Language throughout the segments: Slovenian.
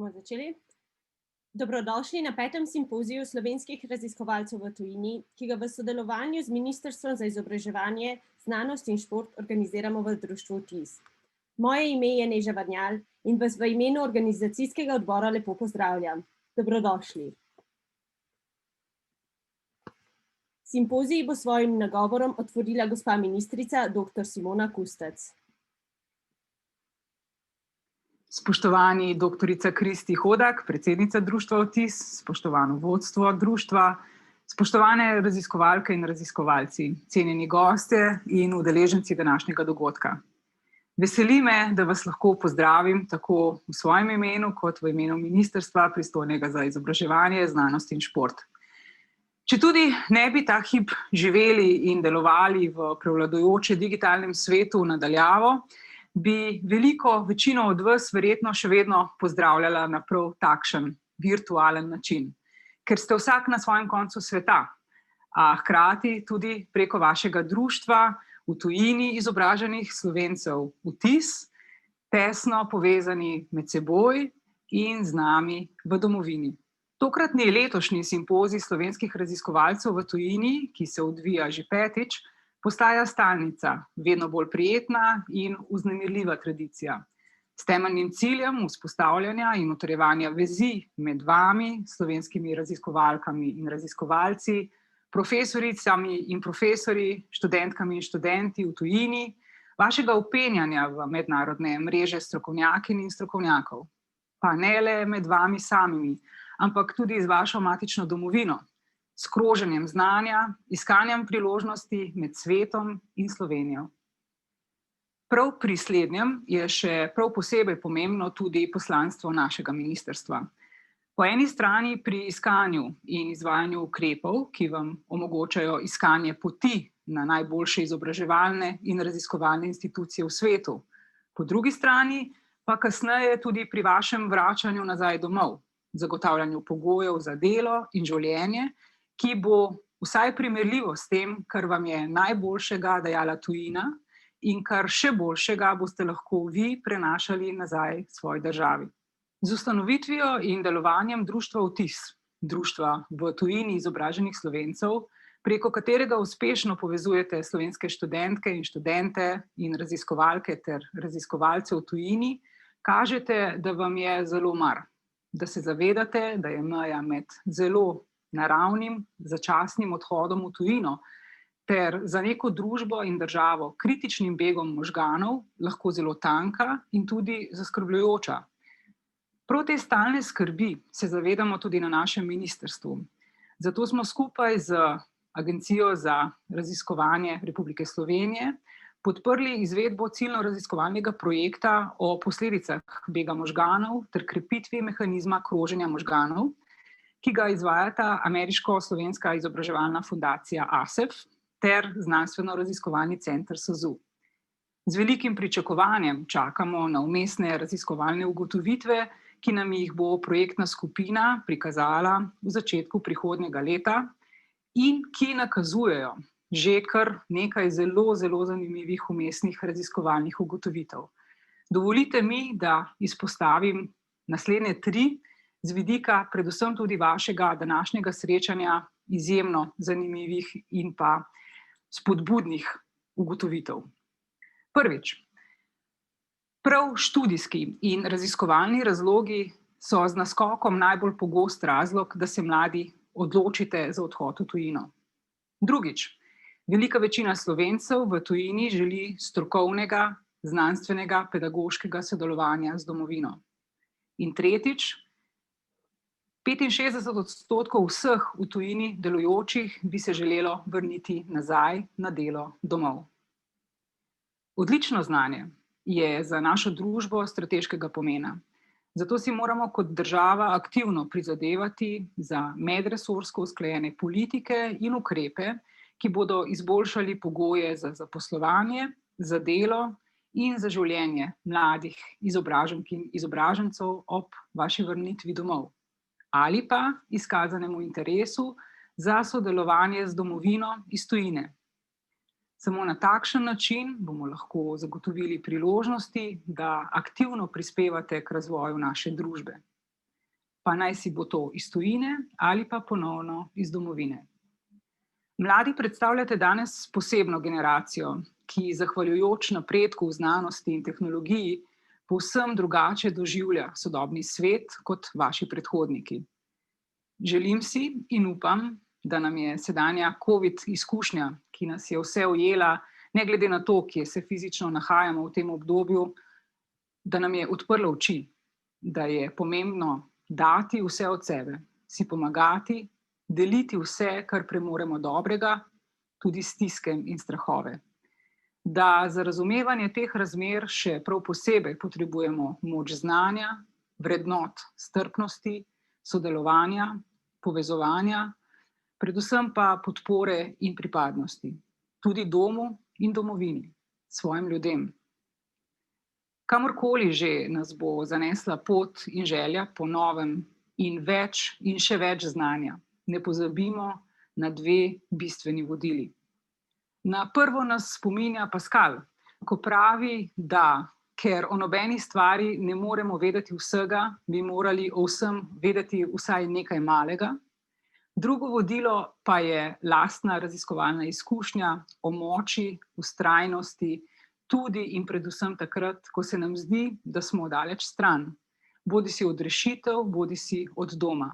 Bomo začeli? Dobrodošli na 5. simpoziju slovenskih raziskovalcev v tujini, ki ga v sodelovanju z Ministrstvom za izobraževanje, znanost in šport organiziramo v društvu TIS. Moje ime je Neža Varnjal in vas v imenu organizacijskega odbora lepo pozdravljam. Dobrodošli. Simpozij bo svojim nagovorom otvorila gospa ministrica dr. Simona Kustec. Spoštovani doktorica Kristi Hodak, predsednica društva TIS, spoštovano vodstvo društva, spoštovane raziskovalke in raziskovalci, cenjeni gostje in udeleženci današnjega dogodka. Veseli me, da vas lahko pozdravim tako v svojem imenu kot v imenu ministrstva, pristojnega za izobraževanje, znanost in šport. Četudi ne bi ta hip živeli in delovali v prevladujoče digitalnem svetu na daljavo, bi veliko večino od vas verjetno še vedno pozdravljala na prav takšen virtualen način, ker ste vsak na svojem koncu sveta, a hkrati tudi preko vašega društva v tujini izobraženih Slovencev v TIS, tesno povezani med seboj in z nami v domovini. Tokratni letošnji simpozij slovenskih raziskovalcev v tujini, ki se odvija že petič, postaja stalnica, vedno bolj prijetna in vznemirljiva tradicija. S temeljnim ciljem vzpostavljanja in utrjevanja vezi med vami, slovenskimi raziskovalkami in raziskovalci, profesoricami in profesorji, študentkami in študenti v tujini, vašega vpenjanja v mednarodne mreže strokovnjakinj in strokovnjakov. Pa ne le med vami samimi, ampak tudi z vašo matično domovino, s kroženjem znanja, iskanjem priložnosti med svetom in Slovenijo. Prav pri slednjem je še prav posebej pomembno tudi poslanstvo našega ministrstva. Po eni strani pri iskanju in izvajanju ukrepov, ki vam omogočajo iskanje poti na najboljše izobraževalne in raziskovalne institucije v svetu. Po drugi strani pa kasneje tudi pri vašem vračanju nazaj domov, zagotavljanju pogojev za delo in življenje, ki bo vsaj primerljivo s tem, kar vam je najboljšega dajala tujina in kar še boljšega boste lahko vi prenašali nazaj svoji državi. Z ustanovitvijo in delovanjem društva TIS, društva v tujini izobraženih Slovencev, preko katerega uspešno povezujete slovenske študentke in študente in raziskovalke ter raziskovalce v tujini, kažete, da vam je zelo mar, da se zavedate, da je meja med zelo naravnim, začasnim odhodom v tujino ter za neko družbo in državo kritičnim begom možganov lahko zelo tanka in tudi zaskrbljujoča. Prav te stalne skrbi se zavedamo tudi na našem ministrstvu. Zato smo skupaj z Agencijo za raziskovanje Republike Slovenije podprli izvedbo ciljno-raziskovalnega projekta o posledicah bega možganov ter krepitvi mehanizma kroženja možganov, ki ga izvajata Ameriško-slovenska izobraževalna fundacija ASEF ter Znanstveno-raziskovalni center SAZU. Z velikim pričakovanjem čakamo na vmesne raziskovalne ugotovitve, ki nam jih bo projektna skupina prikazala v začetku prihodnjega leta in ki nakazujejo že kar nekaj zelo zanimivih vmesnih raziskovalnih ugotovitev. Dovolite mi, da izpostavim naslednje 3, z vidika predvsem tudi vašega današnjega srečanja izjemno zanimivih in pa spodbudnih ugotovitev. Prvič, prav študijski in raziskovalni razlogi so z naskokom najbolj pogost razlog, da se mladi odločite za odhod v tujino. Drugič, velika večina Slovencev v tujini želi strokovnega, znanstvenega, pedagoškega sodelovanja z domovino. In tretjič, 65% vseh v tujini delujočih bi se želelo vrniti nazaj na delo domov. Odlično znanje je za našo družbo strateškega pomena. Zato si moramo kot država aktivno prizadevati za medresorsko usklajene politike in ukrepe, ki bodo izboljšali pogoje za zaposlovanje, za delo in za življenje mladih izobraženk in izobražencev ob vaši vrnitvi domov. Ali pa izkazanemu interesu za sodelovanje z domovino iz tujine. Samo na takšen način bomo lahko zagotovili priložnosti, da aktivno prispevate k razvoju naše družbe. pa naj si bo to iz tujine ali pa ponovno iz domovine. Mladi predstavljate danes posebno generacijo, ki zahvaljujoč napredku v znanosti in tehnologiji povsem drugače doživlja sodobni svet kot vaši predhodniki. Želim si in upam, da nam je sedanja COVID izkušnja, ki nas je vse ujela, ne glede na to, kje se fizično nahajamo v tem obdobju, da nam je odprla oči, da je pomembno dati vse od sebe, si pomagati, deliti vse, kar premoremo dobrega, tudi stiske in strahove. Da za razumevanje teh razmer še prav posebej potrebujemo moč znanja, vrednot strpnosti, sodelovanja, povezovanja, predvsem pa podpore in pripadnosti, tudi domu in domovini, svojim ljudem. Kamorkoli že nas bo zanesla pot in želja po novem in več in še več znanja, ne pozabimo na dve bistveni vodili. Na prvo nas spominja Pascal, ko pravi, da ker o nobeni stvari ne moremo vedeti vsega, bi morali o vsem vedeti vsaj nekaj malega. Drugo vodilo pa je lastna raziskovalna izkušnja o moči, vztrajnosti, tudi in predvsem takrat, ko se nam zdi, da smo daleč stran, bodisi od rešitev, bodisi od doma.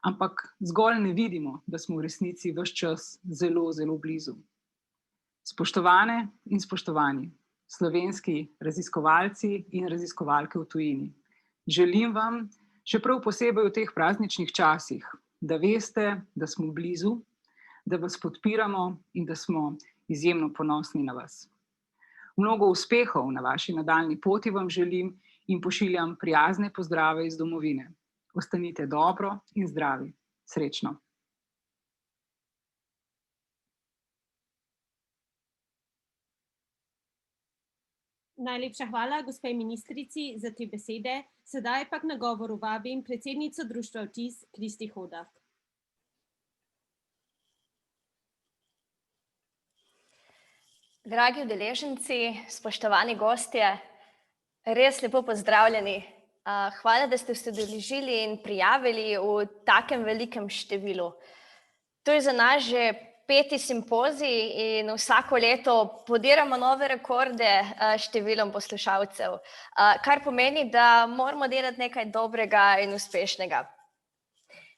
Ampak zgolj ne vidimo, da smo v resnici ves čas zelo, zelo blizu. Spoštovane in spoštovani, slovenski raziskovalci in raziskovalke v tujini, želim vam, še prav posebej v teh prazničnih časih, da veste, da smo blizu, da vas podpiramo in da smo izjemno ponosni na vas. Mnogo uspehov na vaši nadaljnji poti vam želim in pošiljam prijazne pozdrave iz domovine. Ostanite dobro in zdravi. Srečno. Najlepša hvala gospe ministrici za te besede. Sedaj pa k nagovoru vabim predsednico Društva Vtis, Kristi Hodak. Dragi udeleženci, spoštovani gostje, res lepo pozdravljeni. Hvala, da ste se udeležili in prijavili v takem velikem številu. To je za nas že 5. simpozij in vsako leto podiramo nove rekorde številom poslušalcev, kar pomeni, da moramo delati nekaj dobrega in uspešnega.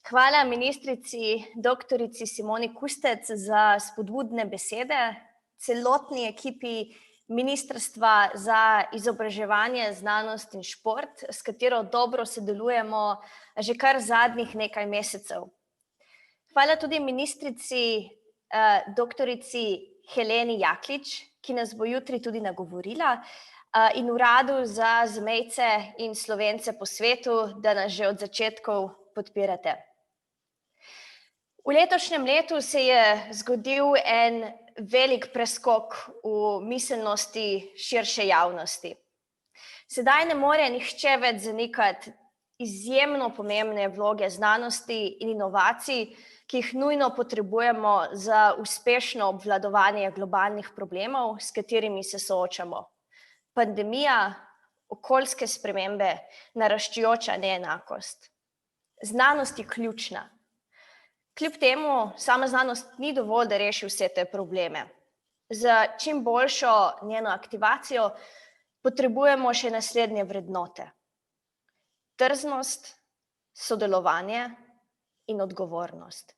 Hvala ministrici doktorici Simoni Kustec za spodbudne besede, celotni ekipi Ministrstva za izobraževanje, znanost in šport, s katero dobro sodelujemo že kar zadnjih nekaj mesecev. Hvala tudi ministrici doktorici Heleni Jaklič, ki nas bo jutri tudi nagovorila, in Uradu za zamejce in Slovence po svetu, da nas že od začetkov podpirate. V letošnjem letu se je zgodil en velik preskok v miselnosti širše javnosti. Sedaj ne more nihče več zanikati izjemno pomembne vloge znanosti in inovacij, ki jih nujno potrebujemo za uspešno obvladovanje globalnih problemov, s katerimi se soočamo. Pandemija, okoljske spremembe, naraščajoča neenakost. Znanost je ključna. Kljub temu, sama znanost ni dovolj, da reši vse te probleme. Za čim boljšo njeno aktivacijo potrebujemo še naslednje vrednote. Drznost, sodelovanje in odgovornost.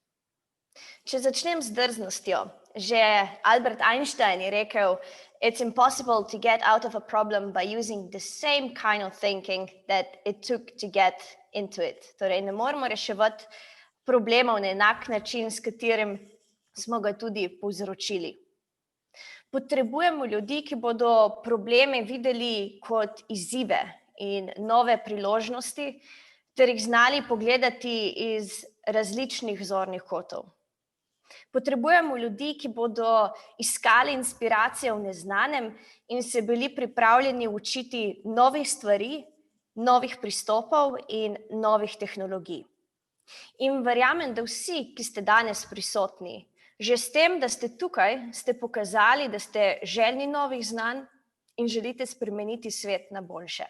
Če začnem z drznostjo, že Albert Einstein je rekel: "It's impossible to get out of a problem by using the same kind of thinking that it took to get into it." Torej, ne moremo reševati problemov na enak način, s katerim smo ga tudi povzročili. Potrebujemo ljudi, ki bodo probleme videli kot izzive in nove priložnosti, ter jih znali pogledati iz različnih zornih kotov. Potrebujemo ljudi, ki bodo iskali inspiracijo v neznanem in se bili pripravljeni učiti novih stvari, novih pristopov in novih tehnologij. In verjamem, da vsi, ki ste danes prisotni, že s tem, da ste tukaj, ste pokazali, da ste željni novih znanj in želite spremeniti svet na boljše.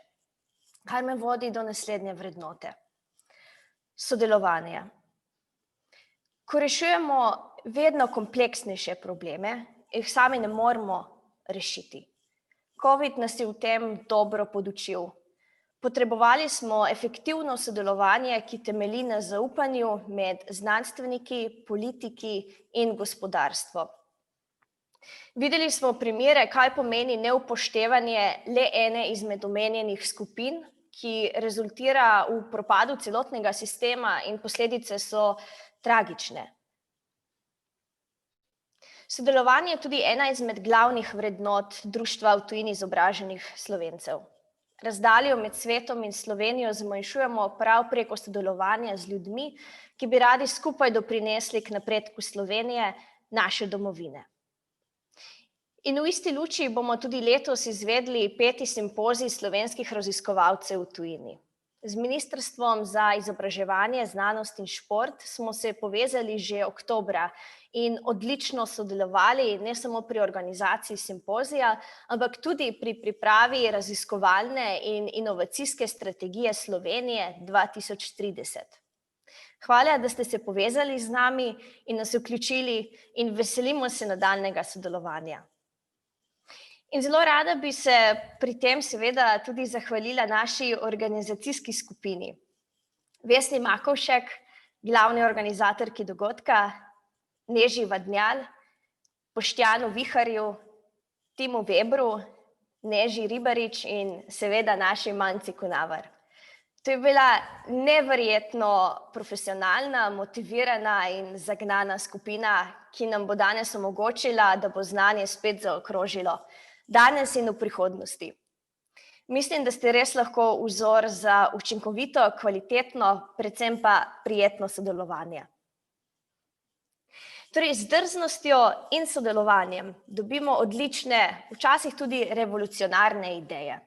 Kar me vodi do naslednje vrednote. Sodelovanje. Ko rešujemo vedno kompleksnejše probleme, jih sami ne moremo rešiti. COVID nas je v tem dobro podučil. Potrebovali smo efektivno sodelovanje, ki temelji na zaupanju med znanstveniki, politiki in gospodarstvom. Videli smo primere, kaj pomeni neupoštevanje le ene izmed omenjenih skupin, ki rezultira v propadu celotnega sistema in posledice so tragične. Sodelovanje je tudi ena izmed glavnih vrednot Društva v tujini izobraženih Slovencev. Razdaljo med svetom in Slovenijo zmanjšujemo prav preko sodelovanja z ljudmi, ki bi radi skupaj doprinesli k napredku Slovenije, naše domovine. In v isti luči bomo tudi letos izvedli 5. simpozij slovenskih raziskovalcev v tujini. Z Ministrstvom za izobraževanje, znanost in šport smo se povezali že oktobra in odlično sodelovali ne samo pri organizaciji simpozija, ampak tudi pri pripravi raziskovalne in inovacijske strategije Slovenije 2030. Hvala, da ste se povezali z nami in nas vključili in veselimo se nadaljnjega sodelovanja. In zelo rada bi se pri tem seveda tudi zahvalila naši organizacijski skupini. Vesni Makovšek, glavni organizatorki dogodka, Neži Vadnjal, Boštjanu Viharju, Timu Webru, Neži Ribarič in seveda naši Manci Kunavar. To je bila neverjetno profesionalna, motivirana in zagnana skupina, ki nam bo danes omogočila, da bo znanje spet zaokrožilo. Danes in v prihodnosti. Mislim, da ste res lahko vzor za učinkovito, kvalitetno, predvsem pa prijetno sodelovanje. Torej, z drznostjo in sodelovanjem dobimo odlične, včasih tudi revolucionarne ideje.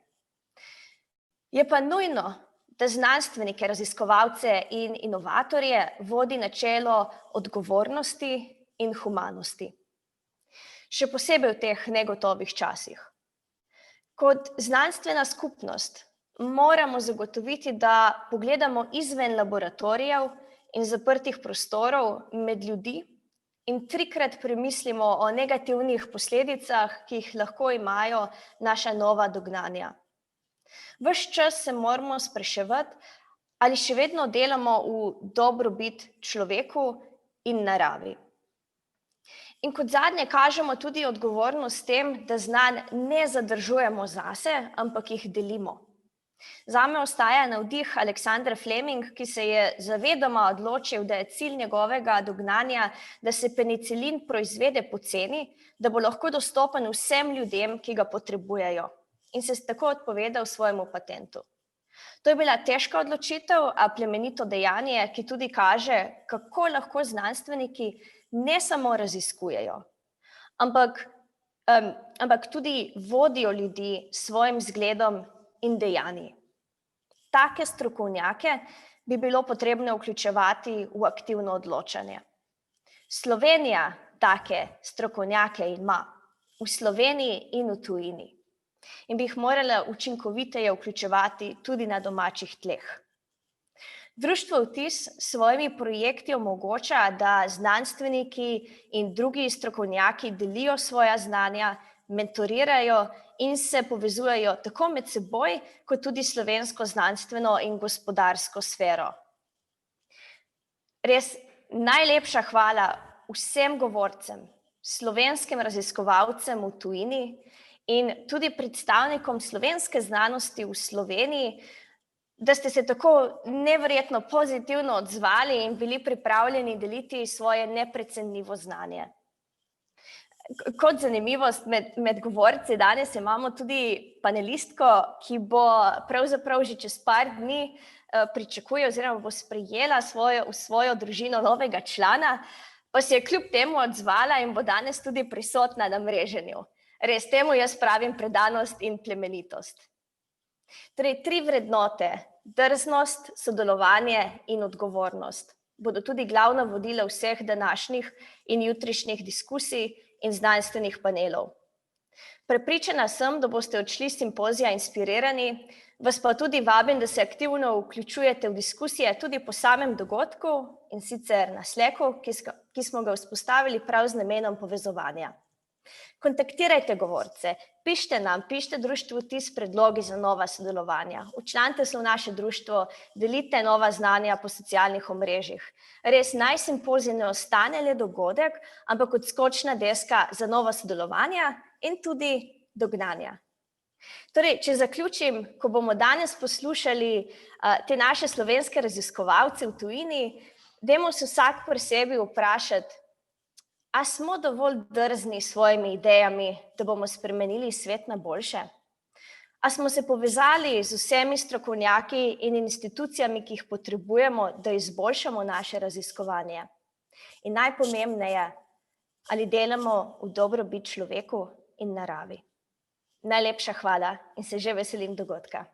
Je pa nujno, da znanstvenike, raziskovalce in inovatorje vodi načelo odgovornosti in humanosti. Še posebej v teh negotovih časih. Kot znanstvena skupnost moramo zagotoviti, da pogledamo izven laboratorijev in zaprtih prostorov med ljudi in 3-krat premislimo o negativnih posledicah, ki jih lahko imajo naša nova dognanja. Ves čas se moramo spraševati, ali še vedno delamo v dobrobit človeku in naravi. In kot zadnje kažemo tudi odgovornost s tem, da znanj ne zadržujemo zase, ampak jih delimo. Zame ostaja navdih Alexander Fleming, ki se je zavedoma odločil, da je cilj njegovega dognanja, da se penicilin proizvede poceni, da bo lahko dostopen vsem ljudem, ki ga potrebujejo, in se tako odpovedal svojemu patentu. To je bila težka odločitev, a plemenito dejanje, ki tudi kaže, kako lahko znanstveniki ne samo raziskujejo, ampak tudi vodijo ljudi s svojim zgledom in dejanji. Take strokovnjake bi bilo potrebno vključevati v aktivno odločanje. Slovenija take strokovnjake ima, v Sloveniji in v tujini. In bi jih morala učinkoviteje vključevati tudi na domačih tleh. Društvo Vtis s svojimi projekti omogoča, da znanstveniki in drugi strokovnjaki delijo svoja znanja, mentorirajo in se povezujejo tako med seboj, kot tudi slovensko znanstveno in gospodarsko sfero. Res najlepša hvala vsem govorcem, slovenskim raziskovalcem v tujini in tudi predstavnikom slovenske znanosti v Sloveniji, da ste se tako neverjetno pozitivno odzvali in bili pripravljeni deliti svoje neprecenljivo znanje. Kot zanimivost med govorci danes imamo tudi panelistko, ki bo pravzaprav že čez par dni pričakuje oziroma bo sprejela v svojo družino novega člana, pa se je kljub temu odzvala in bo danes tudi prisotna na mreženju. Res temu jaz pravim predanost in plemenitost. Torej, 3 vrednote, drznost, sodelovanje in odgovornost, bodo tudi glavna vodila vseh današnjih in jutrišnjih diskusij in znanstvenih panelov. Prepričana sem, da boste odšli s simpozija inspirirani, Vas pa tudi vabim, da se aktivno vključujete v diskusije tudi po samem dogodku in sicer na Slacku, ki smo ga vzpostavili prav z namenom povezovanja. Kontaktirajte govorce, pišite nam, pišite društvu Vtis predlogi za nova sodelovanja, včlanite se v naše društvo, delite nova znanja po socialnih omrežjih. Res naj simpozij ne ostane le dogodek, ampak odskočna deska za nova sodelovanja in tudi dognanja. Torej, če zaključim, ko bomo danes poslušali te naše slovenske raziskovalce v tujini, dajmo se vsak pri sebi vprašati, a smo dovolj drzni s svojimi idejami, da bomo spremenili svet na boljše? A smo se povezali z vsemi strokovnjaki in institucijami, ki jih potrebujemo, da izboljšamo naše raziskovanje? In najpomembneje, ali delamo v dobrobit človeku in naravi? Najlepša hvala in se že veselim dogodka.